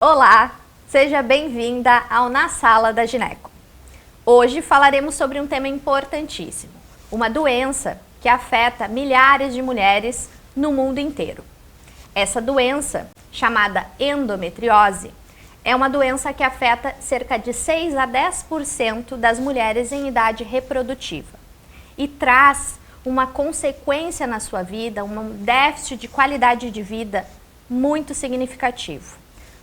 Olá, seja bem-vinda ao Na Sala da Gineco. Hoje falaremos sobre um tema importantíssimo, uma doença que afeta milhares de mulheres no mundo inteiro. Essa doença, chamada endometriose, é uma doença que afeta cerca de 6 a 10% das mulheres em idade reprodutiva e traz uma consequência na sua vida, um déficit de qualidade de vida muito significativo.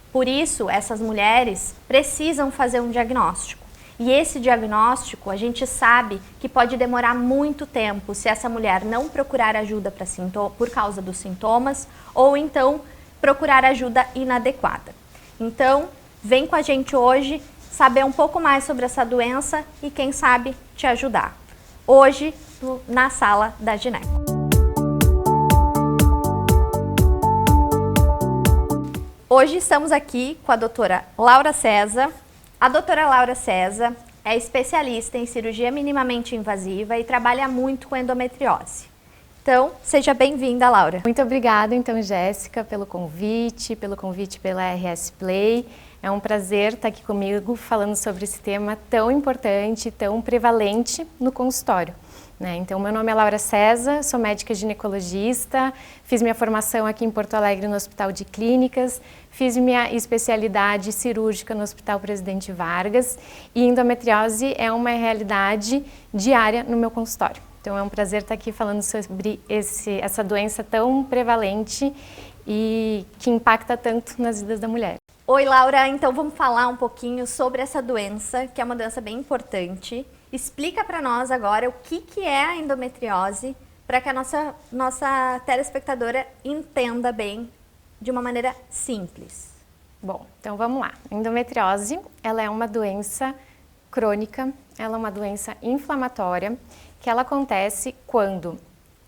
Por isso, essas mulheres precisam fazer um diagnóstico. E esse diagnóstico, a gente sabe que pode demorar muito tempo se essa mulher não procurar ajuda por causa dos sintomas ou então procurar ajuda inadequada. Então, vem com a gente hoje saber um pouco mais sobre essa doença e quem sabe te ajudar. Hoje, na Sala da Gineco. Hoje estamos aqui com a doutora Laura César. A doutora Laura César é especialista em cirurgia minimamente invasiva e trabalha muito com endometriose. Então, seja bem-vinda, Laura. Muito obrigada, então, Jéssica, pelo convite pela RS Play. É um prazer estar aqui comigo falando sobre esse tema tão importante, tão prevalente no consultório. Então, meu nome é Laura César, sou médica ginecologista, fiz minha formação aqui em Porto Alegre no Hospital de Clínicas, fiz minha especialidade cirúrgica no Hospital Presidente Vargas e endometriose é uma realidade diária no meu consultório. Então, é um prazer estar aqui falando sobre essa doença tão prevalente e que impacta tanto nas vidas da mulher. Oi, Laura, então vamos falar um pouquinho sobre essa doença, que é uma doença bem importante. Explica para nós agora o que é a endometriose, para que a nossa telespectadora entenda bem de uma maneira simples. Bom, então vamos lá. A endometriose, ela é uma doença crônica, ela é uma doença inflamatória, que ela acontece quando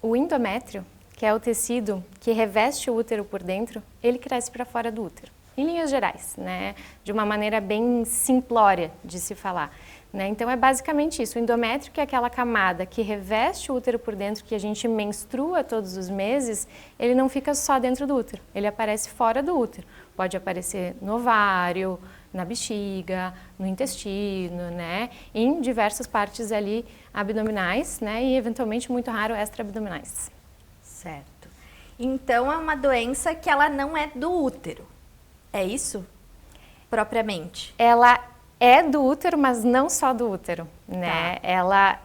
o endométrio, que é o tecido que reveste o útero por dentro, ele cresce para fora do útero. Em linhas gerais, de uma maneira bem simplória de se falar. Então é basicamente isso, o endométrio, que é aquela camada que reveste o útero por dentro, que a gente menstrua todos os meses, ele não fica só dentro do útero, ele aparece fora do útero. Pode aparecer no ovário, na bexiga, no intestino, em diversas partes ali abdominais, e eventualmente, muito raro, extra-abdominais. Certo. Então é uma doença que ela não é do útero, é isso? Propriamente. Ela é do útero, mas não só do útero, Tá. Ela,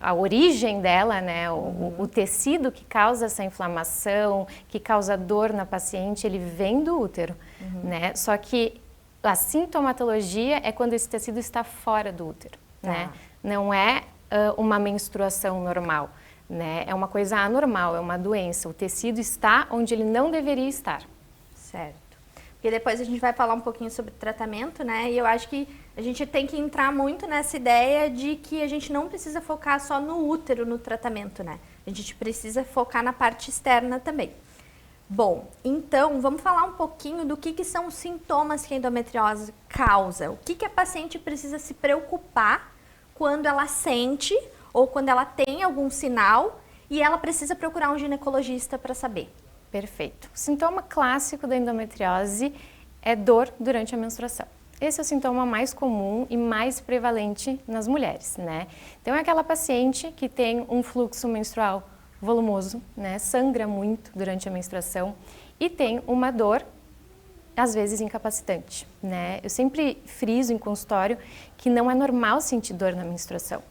a origem dela, o tecido que causa essa inflamação, que causa dor na paciente, ele vem do útero, Só que a sintomatologia é quando esse tecido está fora do útero, Não é uma menstruação normal, É uma coisa anormal, é uma doença. O tecido está onde ele não deveria estar. Certo. Porque depois a gente vai falar um pouquinho sobre tratamento, E eu acho que a gente tem que entrar muito nessa ideia de que a gente não precisa focar só no útero, no tratamento, A gente precisa focar na parte externa também. Bom, então vamos falar um pouquinho do que são os sintomas que a endometriose causa. O que a paciente precisa se preocupar quando ela sente ou quando ela tem algum sinal e ela precisa procurar um ginecologista para saber. Perfeito. O sintoma clássico da endometriose é dor durante a menstruação. Esse é o sintoma mais comum e mais prevalente nas mulheres, Então é aquela paciente que tem um fluxo menstrual volumoso, Sangra muito durante a menstruação e tem uma dor, às vezes incapacitante, Eu sempre friso em consultório que não é normal sentir dor na menstruação.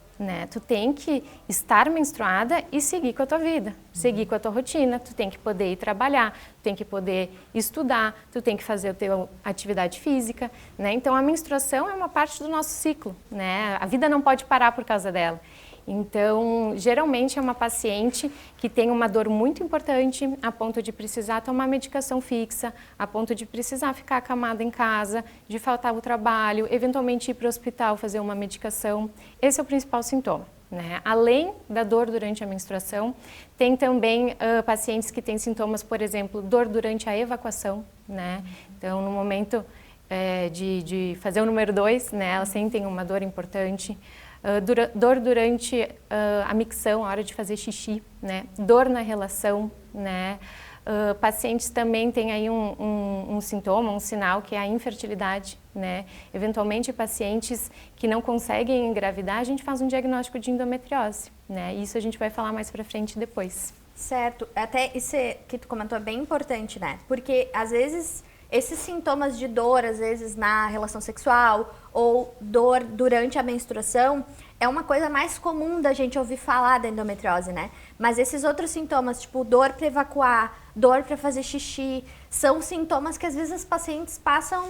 Tu tem que estar menstruada e seguir com a tua vida, seguir com a tua rotina, tu tem que poder ir trabalhar, tu tem que poder estudar, tu tem que fazer a tua atividade física, Então a menstruação é uma parte do nosso ciclo, A vida não pode parar por causa dela. Então, geralmente é uma paciente que tem uma dor muito importante a ponto de precisar tomar medicação fixa, a ponto de precisar ficar acamada em casa, de faltar o trabalho, eventualmente ir para o hospital fazer uma medicação. Esse é o principal sintoma. Além da dor durante a menstruação, tem também pacientes que têm sintomas, por exemplo, dor durante a evacuação. Então, no momento de fazer o número 2, elas sentem uma dor importante. Dor durante a micção, a hora de fazer xixi, dor na relação, Pacientes também têm aí um sintoma, um sinal que é a infertilidade, né? Eventualmente, pacientes que não conseguem engravidar, a gente faz um diagnóstico de endometriose, né? Isso a gente vai falar mais pra frente depois. Certo. Até isso que tu comentou é bem importante, né? Porque, às vezes, esses sintomas de dor, às vezes, na relação sexual ou dor durante a menstruação, é uma coisa mais comum da gente ouvir falar da endometriose, né? Mas esses outros sintomas, tipo dor para evacuar, dor para fazer xixi, são sintomas que às vezes as pacientes passam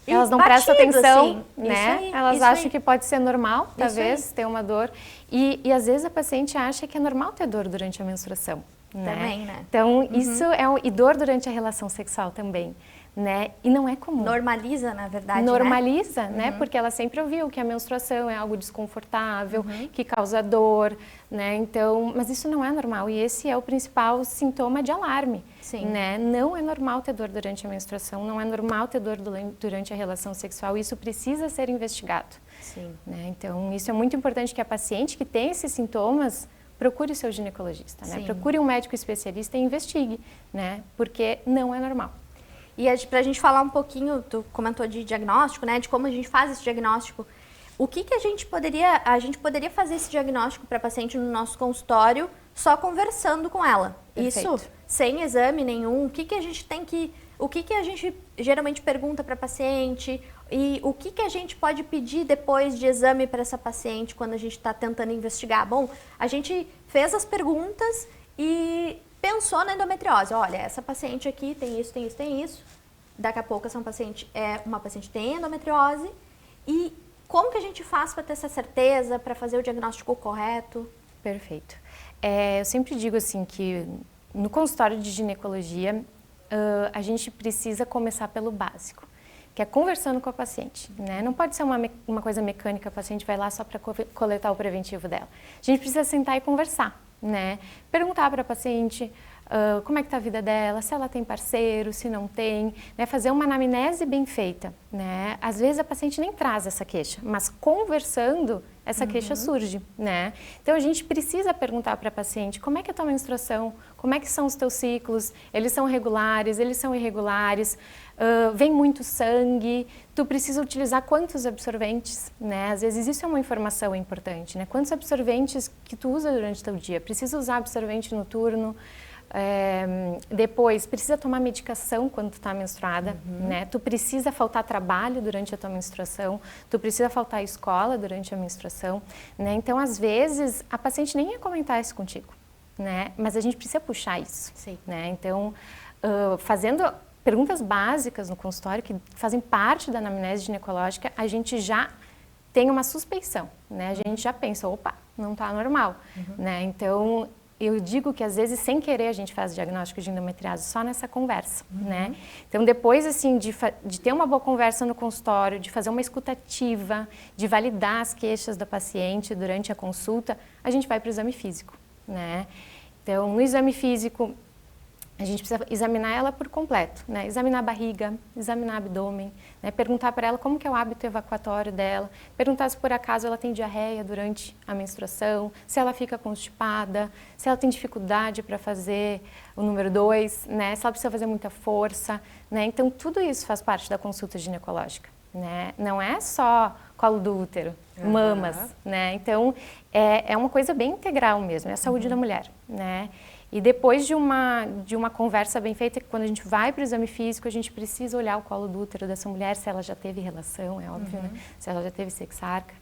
elas não batido, prestam atenção, assim. né? Elas acham que pode ser normal, talvez, ter uma dor. E às vezes a paciente acha que é normal ter dor durante a menstruação, né? Também, né? Então, isso e dor durante a relação sexual também. Né? E não é comum. Normaliza, na verdade, Normaliza, né? Porque ela sempre ouviu que a menstruação é algo desconfortável, que causa dor, né? Então, mas isso não é normal e esse é o principal sintoma de alarme, né? Não é normal ter dor durante a menstruação, não é normal ter dor durante a relação sexual, isso precisa ser investigado. Sim. Né? Então, isso é muito importante que a paciente que tem esses sintomas procure o seu ginecologista, né? Procure um médico especialista e investigue, né? Porque não é normal. E para a gente falar um pouquinho, tu comentou de diagnóstico, né? De como a gente faz esse diagnóstico. O que a gente poderia fazer esse diagnóstico para a paciente no nosso consultório só conversando com ela? Perfeito. Isso sem exame nenhum. O que a gente geralmente pergunta para a paciente e o que a gente pode pedir depois de exame para essa paciente quando a gente está tentando investigar? Bom, a gente fez as perguntas e pensou na endometriose. Olha, essa paciente aqui tem isso, tem isso, tem isso. Daqui a pouco essa paciente uma paciente tem endometriose. E como que a gente faz para ter essa certeza, para fazer o diagnóstico correto? Perfeito. Eu sempre digo assim que no consultório de ginecologia a gente precisa começar pelo básico, que é conversando com a paciente, né? Não pode ser uma coisa mecânica, a paciente vai lá só para coletar o preventivo dela. A gente precisa sentar e conversar, né? Perguntar para a paciente como é que está a vida dela, se ela tem parceiro, se não tem, né? Fazer uma anamnese bem feita, né? Às vezes a paciente nem traz essa queixa, mas conversando essa queixa surge, né? Então a gente precisa perguntar para a paciente como é que é a tua menstruação, como é que são os teus ciclos, eles são regulares, eles são irregulares, vem muito sangue, tu precisa utilizar quantos absorventes, né? Às vezes isso é uma informação importante, né? Quantos absorventes que tu usa durante o teu dia? Precisa usar absorvente noturno? Depois, precisa tomar medicação quando tu está menstruada, né? Tu precisa faltar trabalho durante a tua menstruação, tu precisa faltar escola durante a menstruação, né? Então, às vezes, a paciente nem ia comentar isso contigo, né? Mas a gente precisa puxar isso, né? Então, fazendo perguntas básicas no consultório que fazem parte da anamnese ginecológica, a gente já tem uma suspeição, né? A gente já pensa, opa, não está normal, né? Então, eu digo que às vezes, sem querer, a gente faz o diagnóstico de endometriose só nessa conversa, né? Então, depois, assim, de ter uma boa conversa no consultório, de fazer uma escutativa, de validar as queixas da paciente durante a consulta, a gente vai para o exame físico, né? Então, no exame físico, a gente precisa examinar ela por completo, né? Examinar a barriga, examinar o abdômen, né? Perguntar para ela como que é o hábito evacuatório dela, perguntar se por acaso ela tem diarreia durante a menstruação, se ela fica constipada, se ela tem dificuldade para fazer o número 2, né? Se ela precisa fazer muita força, né? Então, tudo isso faz parte da consulta ginecológica, né? Não é só colo do útero, mamas, né? Então, é uma coisa bem integral mesmo, é a saúde da mulher, né? E depois de uma conversa bem feita, quando a gente vai para o exame físico, a gente precisa olhar o colo do útero dessa mulher, se ela já teve relação, é óbvio, né? Se ela já teve sexarca.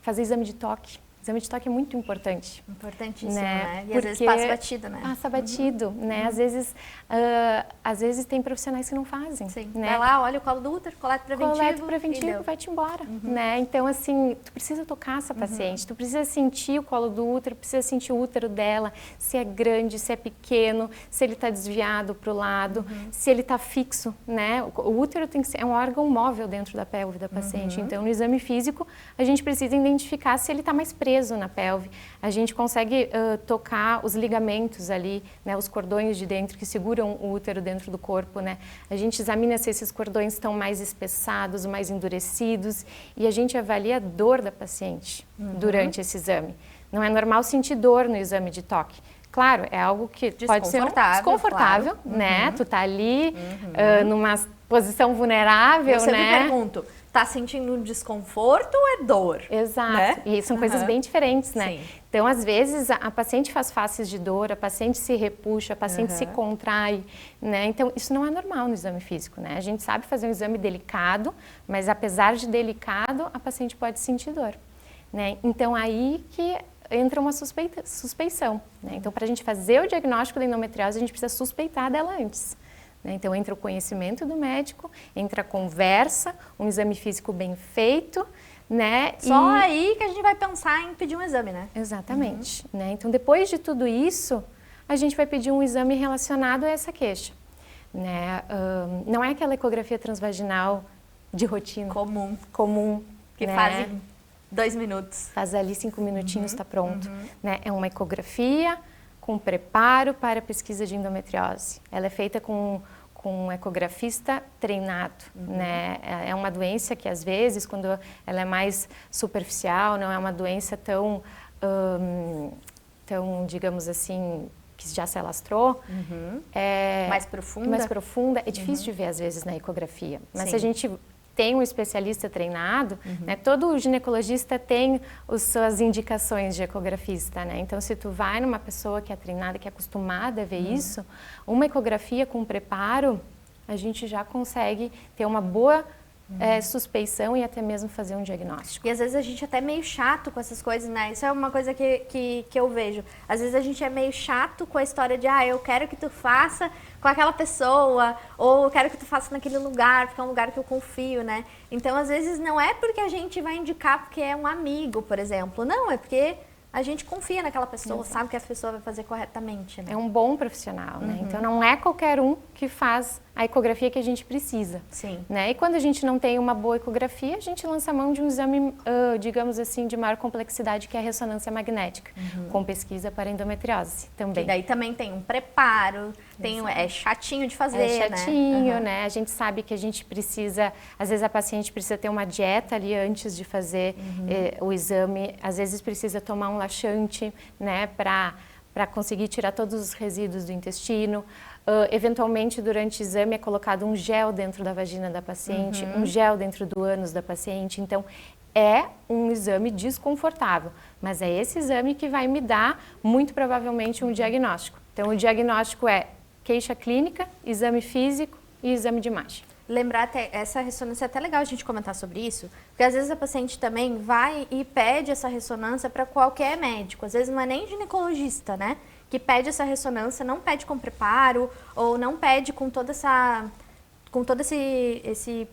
Fazer exame de toque. Exame de toque é muito importante. Importantíssimo, né? E às vezes passa batido, né? Passa batido, né? Às vezes tem profissionais que não fazem. Sim. Né? Vai lá, olha o colo do útero, coleta preventivo e vai-te embora, né? Então, assim, tu precisa tocar essa paciente, tu precisa sentir o colo do útero, precisa sentir o útero dela, se é grande, se é pequeno, se ele está desviado para o lado, se ele está fixo, né? O útero é um órgão móvel dentro da pelve da paciente. Então, no exame físico, a gente precisa identificar se ele está mais preso na pelve. A gente consegue tocar os ligamentos ali, né, os cordões de dentro que seguram o útero dentro do corpo, né? A gente examina se esses cordões estão mais espessados, mais endurecidos e a gente avalia a dor da paciente durante esse exame. Não é normal sentir dor no exame de toque. claro, é algo que pode ser desconfortável, claro. Né? Tu tá ali numa posição vulnerável, eu sempre né? pergunto, tá sentindo um desconforto ou é dor? Exato, né? E são coisas bem diferentes, né? Sim. Então, às vezes, a paciente faz faces de dor, a paciente se repuxa, a paciente se contrai, né? Então, isso não é normal no exame físico, né? A gente sabe fazer um exame delicado, mas apesar de delicado, a paciente pode sentir dor, né? Então, aí que entra uma suspeição, né? Então, para a gente fazer o diagnóstico da endometriose, a gente precisa suspeitar dela antes. Então, entra o conhecimento do médico, entra a conversa, um exame físico bem feito, né? Só aí que a gente vai pensar em pedir um exame, né? Exatamente. Né? Então, depois de tudo isso, a gente vai pedir um exame relacionado a essa queixa. Né? Não é aquela ecografia transvaginal de rotina. Comum. Que faz em 2 minutos. Faz ali 5 minutinhos, está pronto. Né? É uma ecografia com preparo para a pesquisa de endometriose. Ela é feita com um ecografista treinado, né? É uma doença que às vezes, quando ela é mais superficial, não é uma doença tão, digamos assim, que já se alastrou, é mais profunda, é difícil de ver às vezes na ecografia. Mas Sim. se a gente tem um especialista treinado, né, todo ginecologista tem as suas indicações de ecografista, né? Então, se tu vai numa pessoa que é treinada, que é acostumada a ver isso, uma ecografia com preparo, a gente já consegue ter uma boa suspeição e até mesmo fazer um diagnóstico. E às vezes a gente é até meio chato com essas coisas, né? Isso é uma coisa que eu vejo. Às vezes a gente é meio chato com a história de eu quero que tu faça com aquela pessoa, ou eu quero que tu faça naquele lugar, porque é um lugar que eu confio, né? Então, às vezes, não é porque a gente vai indicar porque é um amigo, por exemplo. Não, é porque a gente confia naquela pessoa, sabe que essa pessoa vai fazer corretamente, né? É um bom profissional, né? Então, não é qualquer um que faz a ecografia que a gente precisa. Sim. Né? E quando a gente não tem uma boa ecografia, a gente lança a mão de um exame, digamos assim, de maior complexidade, que é a ressonância magnética, com pesquisa para endometriose também. E daí também tem um preparo, é chatinho de fazer, né? É chatinho, né? A gente sabe que a gente precisa, às vezes a paciente precisa ter uma dieta ali antes de fazer o exame, às vezes precisa tomar um laxante, né, para conseguir tirar todos os resíduos do intestino. Eventualmente, durante o exame, é colocado um gel dentro da vagina da paciente, um gel dentro do ânus da paciente. Então, é um exame desconfortável, mas é esse exame que vai me dar, muito provavelmente, um diagnóstico. Então, o diagnóstico é queixa clínica, exame físico e exame de imagem. Lembrar até, essa ressonância é até legal a gente comentar sobre isso, porque às vezes a paciente também vai e pede essa ressonância para qualquer médico, às vezes não é nem ginecologista, né? Que pede essa ressonância, não pede com preparo, ou não pede com todo esse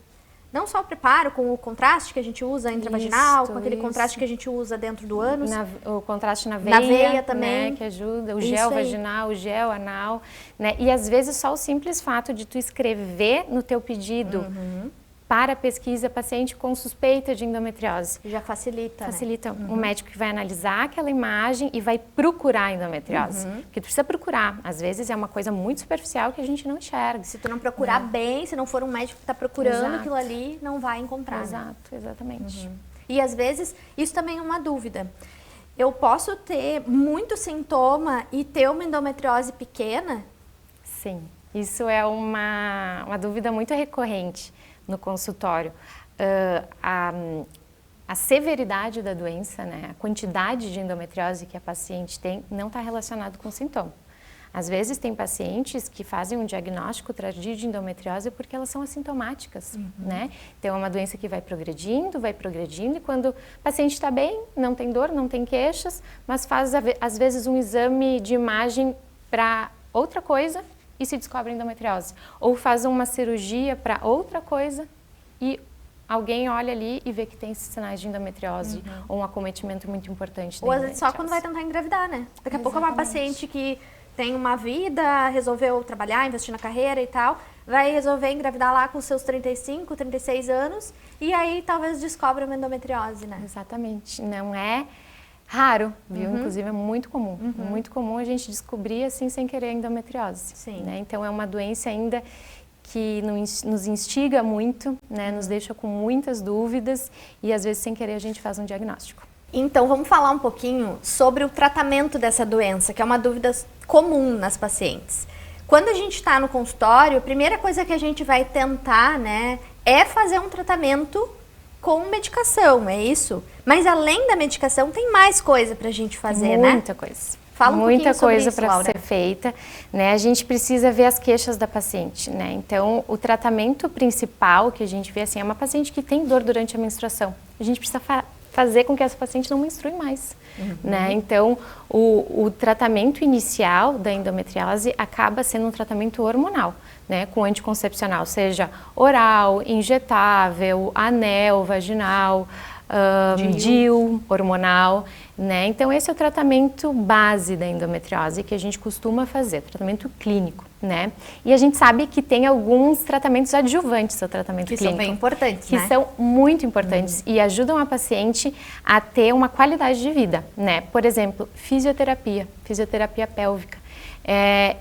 não só o preparo, com o contraste que a gente usa intravaginal, com aquele contraste que a gente usa dentro do ânus. O contraste na veia também. Né, que ajuda, o gel vaginal, o gel anal. Né? E às vezes só o simples fato de tu escrever no teu pedido para a pesquisa paciente com suspeita de endometriose. Já facilita. Facilita. O médico que vai analisar aquela imagem e vai procurar a endometriose. Porque tu precisa procurar. Às vezes é uma coisa muito superficial que a gente não enxerga. Se tu não procurar bem, se não for um médico que está procurando aquilo ali, não vai encontrar. Exato, exatamente. E às vezes, isso também é uma dúvida. Eu posso ter muito sintoma e ter uma endometriose pequena? Sim, isso é uma dúvida muito recorrente no consultório. A severidade da doença, né, a quantidade de endometriose que a paciente tem, não está relacionado com o sintoma. Às vezes tem pacientes que fazem um diagnóstico tardio de endometriose porque elas são assintomáticas, né? Então é uma doença que vai progredindo e quando o paciente está bem, não tem dor, não tem queixas, mas faz às vezes um exame de imagem para outra coisa e se descobre endometriose. Ou faz uma cirurgia para outra coisa e alguém olha ali e vê que tem esses sinais de endometriose ou um acometimento muito importante da Ou às vezes só quando vai tentar engravidar, né? Daqui a pouco é uma paciente que tem uma vida, resolveu trabalhar, investir na carreira e tal, vai resolver engravidar lá com seus 35, 36 anos e aí talvez descobre uma endometriose, né? Exatamente. Não é raro, viu? Inclusive é muito comum a gente descobrir assim sem querer a endometriose. Sim. Né? Então é uma doença ainda que nos instiga muito, né? Nos deixa com muitas dúvidas e às vezes sem querer a gente faz um diagnóstico. Então vamos falar um pouquinho sobre o tratamento dessa doença, que é uma dúvida comum nas pacientes. Quando a gente está no consultório, a primeira coisa que a gente vai tentar, né, é fazer um tratamento com medicação, é isso? Mas além da medicação, tem mais coisa pra gente fazer, né? Muita coisa. Fala um Muita coisa para ser feita, né? A gente precisa ver as queixas da paciente, né? Então, o tratamento principal que a gente vê, assim, é uma paciente que tem dor durante a menstruação. A gente precisa fazer com que essa paciente não menstrue mais, né? Então, o tratamento inicial da endometriose acaba sendo um tratamento hormonal, né? Com anticoncepcional, seja oral, injetável, anel, vaginal, DIU, hormonal, né? Então esse é o tratamento base da endometriose que a gente costuma fazer, tratamento clínico, né? E a gente sabe que tem alguns tratamentos adjuvantes ao tratamento clínico. Que são bem importantes, que né? são muito importantes e ajudam a paciente a ter uma qualidade de vida, né? Por exemplo, fisioterapia pélvica.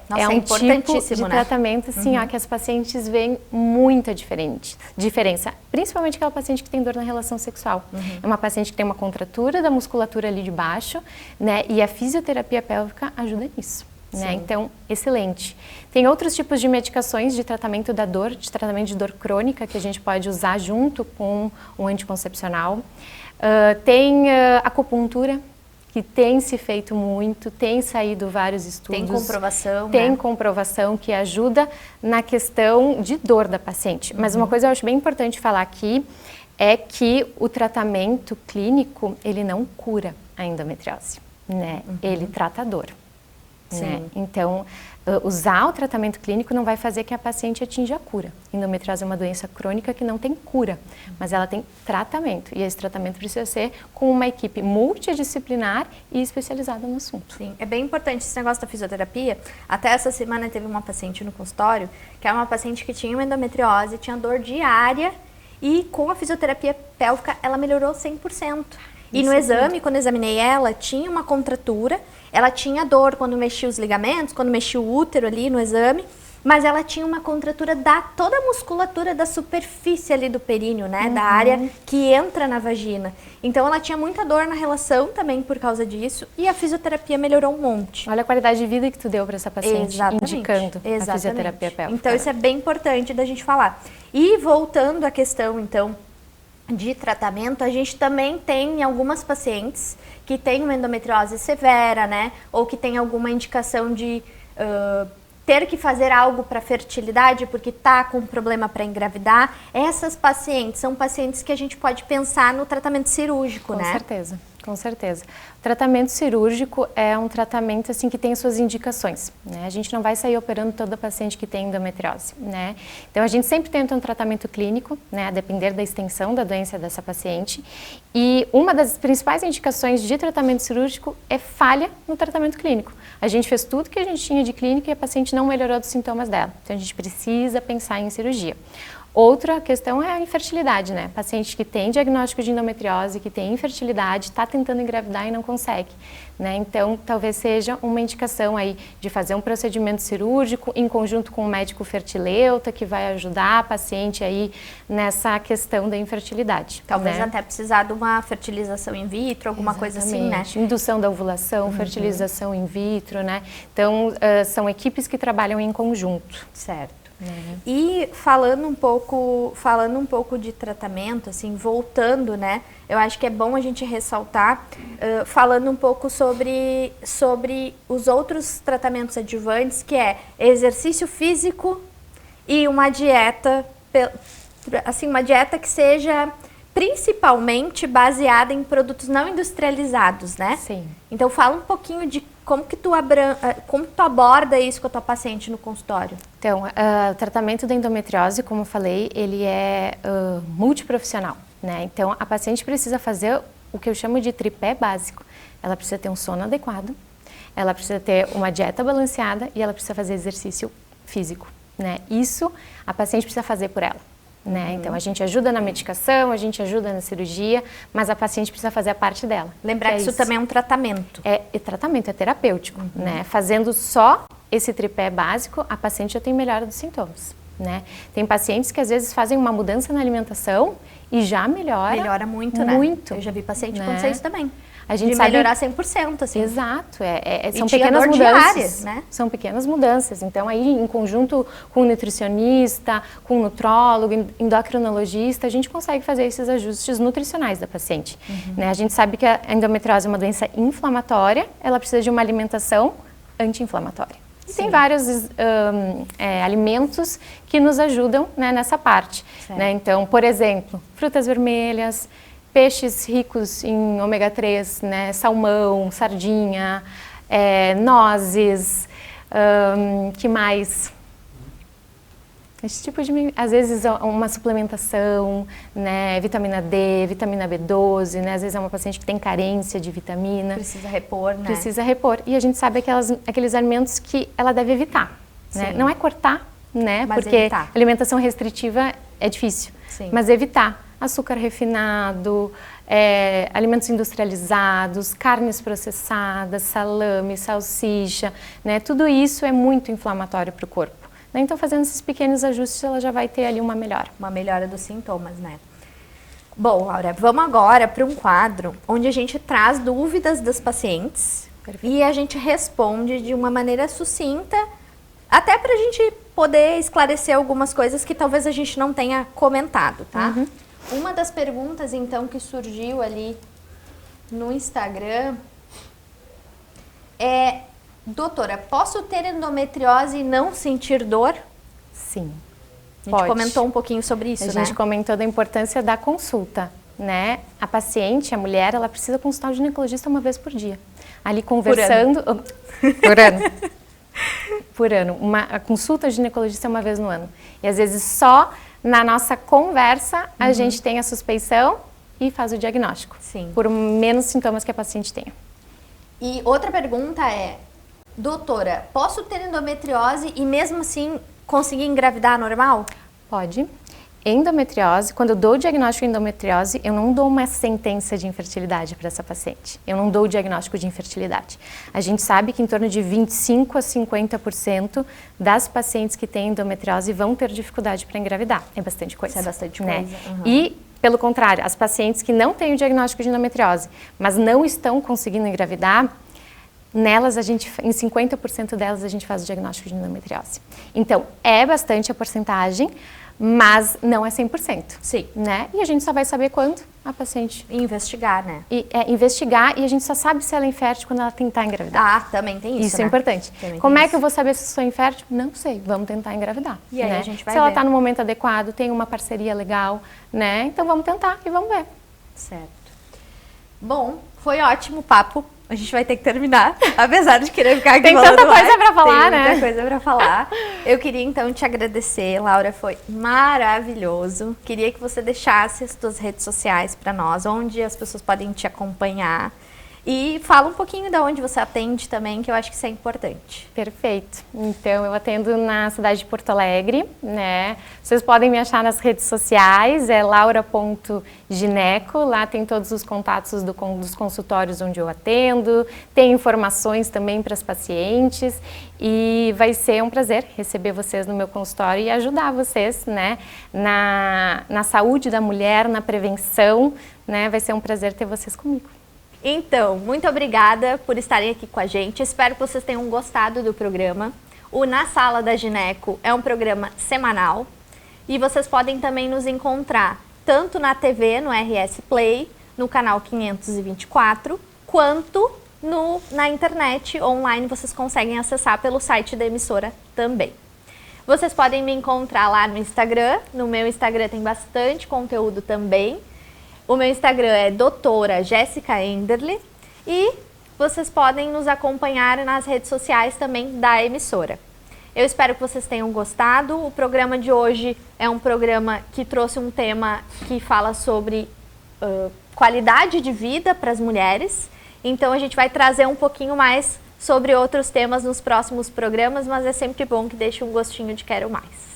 Nossa, é um tipo de né? tratamento assim, ó, que as pacientes veem muita diferença, principalmente aquela paciente que tem dor na relação sexual. É uma paciente que tem uma contratura da musculatura ali de baixo, né? E a fisioterapia pélvica ajuda nisso. Né? Então, excelente. Tem outros tipos de medicações de tratamento da dor, de tratamento de dor crônica, que a gente pode usar junto com um anticoncepcional. Tem acupuntura, que tem se feito muito, tem saído vários estudos. Tem comprovação, Tem né? comprovação que ajuda na questão de dor da paciente. Mas uma coisa eu acho bem importante falar aqui é que o tratamento clínico, ele não cura a endometriose, né? Ele trata a dor. Né? Então, usar o tratamento clínico não vai fazer que a paciente atinja a cura. Endometriose é uma doença crônica que não tem cura, mas ela tem tratamento. E esse tratamento precisa ser com uma equipe multidisciplinar e especializada no assunto. Sim, é bem importante esse negócio da fisioterapia. Até essa semana teve uma paciente no consultório, que era uma paciente que tinha uma endometriose, tinha dor diária e com a fisioterapia pélvica ela melhorou 100%. E no exame, quando eu examinei ela, tinha uma contratura, ela tinha dor quando mexia os ligamentos, quando mexia o útero ali no exame, mas ela tinha uma contratura da toda a musculatura da superfície ali do períneo, né, da área que entra na vagina. Então ela tinha muita dor na relação também por causa disso e a fisioterapia melhorou um monte. Olha a qualidade de vida que tu deu para essa paciente, indicando a fisioterapia pélvica. Então isso é bem importante da gente falar. E voltando à questão, então, de tratamento, a gente também tem algumas pacientes que têm uma endometriose severa, né? Ou que tem alguma indicação de ter que fazer algo para fertilidade porque tá com problema para engravidar. Essas pacientes são pacientes que a gente pode pensar no tratamento cirúrgico, né? Com certeza. Com certeza. O tratamento cirúrgico é um tratamento assim que tem suas indicações, né? A gente não vai sair operando toda paciente que tem endometriose, né? Então a gente sempre tenta um tratamento clínico, né, a depender da extensão da doença dessa paciente. E uma das principais indicações de tratamento cirúrgico é falha no tratamento clínico. A gente fez tudo que a gente tinha de clínica e a paciente não melhorou dos sintomas dela. Então a gente precisa pensar em cirurgia. Outra questão é a infertilidade, né? Paciente que tem diagnóstico de endometriose, que tem infertilidade, está tentando engravidar e não consegue, né? Então, talvez seja uma indicação aí de fazer um procedimento cirúrgico em conjunto com um médico fertileuta que vai ajudar a paciente aí nessa questão da infertilidade. Talvez, né, até precisar de uma fertilização in vitro, alguma coisa assim, né? Indução da ovulação, fertilização in vitro, né? Então, são equipes que trabalham em conjunto. Certo. E falando um pouco de tratamento, assim, voltando, né? Eu acho que é bom a gente ressaltar, falando um pouco sobre os outros tratamentos adjuvantes, que é exercício físico e uma dieta, assim, uma dieta que seja principalmente baseada em produtos não industrializados, né? Sim. Então fala um pouquinho de como que tu aborda isso com a tua paciente no consultório. Então, o tratamento da endometriose, como eu falei, ele é multiprofissional, né? Então, a paciente precisa fazer o que eu chamo de tripé básico. Ela precisa ter um sono adequado, ela precisa ter uma dieta balanceada e ela precisa fazer exercício físico, né? Isso a paciente precisa fazer por ela. Né? Então a gente ajuda na medicação, a gente ajuda na cirurgia, mas a paciente precisa fazer a parte dela. Lembrar que isso também é um tratamento. É tratamento, é terapêutico, né? Fazendo só esse tripé básico, a paciente já tem melhora dos sintomas, né? Tem pacientes que às vezes fazem uma mudança na alimentação e já melhora. Melhora muito, né? Muito. Eu já vi paciente né? acontecer isso também. A gente de sabe melhorar 100%, assim. Exato, são tinha pequenas dor mudanças, diária, né? São pequenas mudanças. Então aí em conjunto com o nutricionista, com o nutrólogo, endocrinologista, a gente consegue fazer esses ajustes nutricionais da paciente. Né? A gente sabe que a endometriose é uma doença inflamatória, ela precisa de uma alimentação anti-inflamatória. E tem vários alimentos que nos ajudam, né, nessa parte. Né? Então, por exemplo, frutas vermelhas, peixes ricos em ômega 3, né, salmão, sardinha, nozes, que mais? Esse tipo de, às vezes, uma suplementação, né, vitamina D, vitamina B12, né, às vezes é uma paciente que tem carência de vitamina. Precisa repor, né? Precisa repor. E a gente sabe aqueles alimentos que ela deve evitar. Né? Não é cortar, né, mas porque evitar. Alimentação restritiva é difícil, mas evitar açúcar refinado, alimentos industrializados, carnes processadas, salame, salsicha, né, tudo isso é muito inflamatório para o corpo. Então, fazendo esses pequenos ajustes, ela já vai ter ali uma melhora. Uma melhora dos sintomas, né? Bom, Laura, vamos agora para um quadro onde a gente traz dúvidas das pacientes. Perfeito. E a gente responde de uma maneira sucinta, até para a gente poder esclarecer algumas coisas que talvez a gente não tenha comentado, tá? Uma das perguntas, então, que surgiu ali no Instagram é: doutora, posso ter endometriose e não sentir dor? Sim. A gente comentou um pouquinho sobre isso, né? A gente comentou da importância da consulta, né? A paciente, a mulher, ela precisa consultar o ginecologista uma vez por dia. Ali conversando... Por ano. Por ano. A consulta ao ginecologista é uma vez no ano. E às vezes só na nossa conversa a gente tem a suspeição e faz o diagnóstico. Sim. Por menos sintomas que a paciente tenha. E outra pergunta é: doutora, posso ter endometriose e mesmo assim conseguir engravidar normal? Pode. Endometriose, quando eu dou o diagnóstico de endometriose, eu não dou uma sentença de infertilidade para essa paciente. Eu não dou o diagnóstico de infertilidade. A gente sabe que em torno de 25% a 50% das pacientes que têm endometriose vão ter dificuldade para engravidar. É bastante coisa. Isso é bastante né? coisa. E, pelo contrário, as pacientes que não têm o diagnóstico de endometriose, mas não estão conseguindo engravidar, nelas, em 50% delas, a gente faz o diagnóstico de endometriose. Então, é bastante a porcentagem, mas não é 100%. Sim. Né? E a gente só vai saber quando a paciente... Investigar, né? Investigar, e a gente só sabe se ela é infértil quando ela tentar engravidar. Ah, também tem isso, Isso é importante. Como é que eu vou saber se sou infértil? Não sei, vamos tentar engravidar. E aí né? a gente vai se ela ver. está no momento adequado, tem uma parceria legal, né? Então vamos tentar e vamos ver. Certo. Bom, foi ótimo o papo. A gente vai ter que terminar, apesar de querer ficar aqui Tem falando tanta coisa mais. pra falar, Tem né? muita coisa pra falar. Eu queria então te agradecer, Laura, foi maravilhoso. Queria que você deixasse as suas redes sociais para nós, onde as pessoas podem te acompanhar. E fala um pouquinho de onde você atende também, que eu acho que isso é importante. Perfeito. Então, eu atendo na cidade de Porto Alegre, né? Vocês podem me achar nas redes sociais, é laura.gineco, lá tem todos os contatos dos consultórios onde eu atendo, tem informações também para as pacientes e vai ser um prazer receber vocês no meu consultório e ajudar vocês, né? Na saúde da mulher, na prevenção, né? Vai ser um prazer ter vocês comigo. Então, muito obrigada por estarem aqui com a gente. Espero que vocês tenham gostado do programa. O Na Sala da Gineco é um programa semanal e vocês podem também nos encontrar tanto na TV, no RS Play, no canal 524, quanto na internet online. Vocês conseguem acessar pelo site da emissora também. Vocês podem me encontrar lá no Instagram. No meu Instagram tem bastante conteúdo também. O meu Instagram é doutora Jéssica Enderle e vocês podem nos acompanhar nas redes sociais também da emissora. Eu espero que vocês tenham gostado. O programa de hoje é um programa que trouxe um tema que fala sobre qualidade de vida para as mulheres. Então a gente vai trazer um pouquinho mais sobre outros temas nos próximos programas, mas é sempre bom que deixe um gostinho de quero mais.